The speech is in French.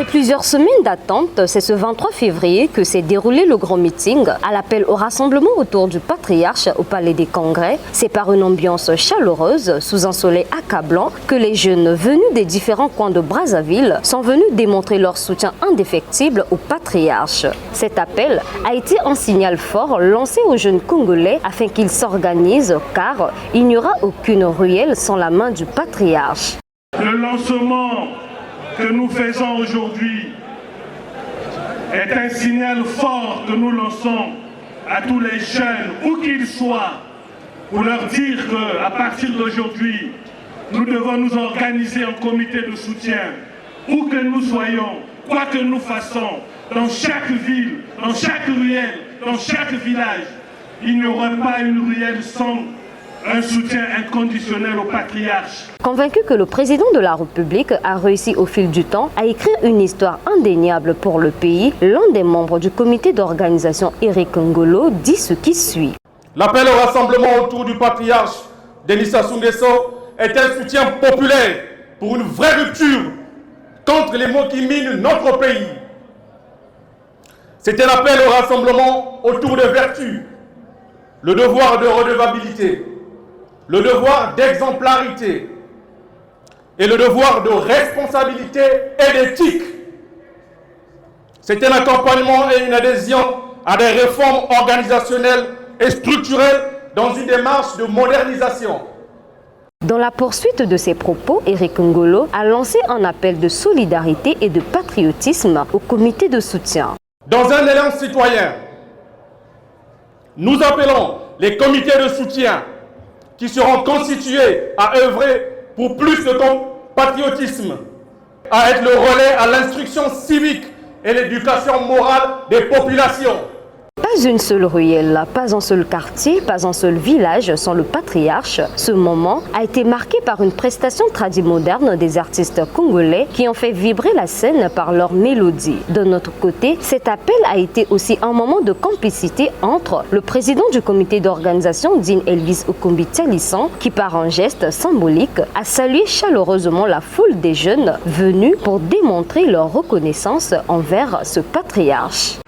Après plusieurs semaines d'attente, c'est ce 23 février que s'est déroulé le grand meeting à l'appel au rassemblement autour du patriarche au Palais des Congrès. C'est par une ambiance chaleureuse, sous un soleil accablant, que les jeunes venus des différents coins de Brazzaville sont venus démontrer leur soutien indéfectible au patriarche. Cet appel a été un signal fort lancé aux jeunes Congolais afin qu'ils s'organisent car il n'y aura aucune ruelle sans la main du patriarche. Le lancement que nous faisons aujourd'hui est un signal fort que nous lançons à tous les jeunes, où qu'ils soient, pour leur dire qu'à partir d'aujourd'hui, nous devons nous organiser en comité de soutien, où que nous soyons, quoi que nous fassons, dans chaque ville, dans chaque ruelle, dans chaque village, il n'y aura pas une ruelle sans un soutien inconditionnel au patriarche. Convaincu que le président de la République a réussi au fil du temps à écrire une histoire indéniable pour le pays, l'un des membres du comité d'organisation, Eric Ngolo, dit ce qui suit. L'appel au rassemblement autour du patriarche Denis Sassou Nguesso est un soutien populaire pour une vraie rupture contre les maux qui minent notre pays. C'est un appel au rassemblement autour de vertus, le devoir de redevabilité, le devoir d'exemplarité et le devoir de responsabilité et d'éthique. C'est un accompagnement et une adhésion à des réformes organisationnelles et structurelles dans une démarche de modernisation. Dans la poursuite de ses propos, Eric Ngolo a lancé un appel de solidarité et de patriotisme au comité de soutien. Dans un élan citoyen, nous appelons les comités de soutien qui seront constitués à œuvrer pour plus de patriotisme, à être le relais à l'instruction civique et l'éducation morale des populations. Pas une seule ruelle, pas un seul quartier, pas un seul village sans le patriarche. Ce moment a été marqué par une prestation tradimoderne des artistes congolais qui ont fait vibrer la scène par leur mélodie. De notre côté, cet appel a été aussi un moment de complicité entre le président du comité d'organisation, Dean Elvis Okombi Tialisson, qui par un geste symbolique a salué chaleureusement la foule des jeunes venus pour démontrer leur reconnaissance envers ce patriarche.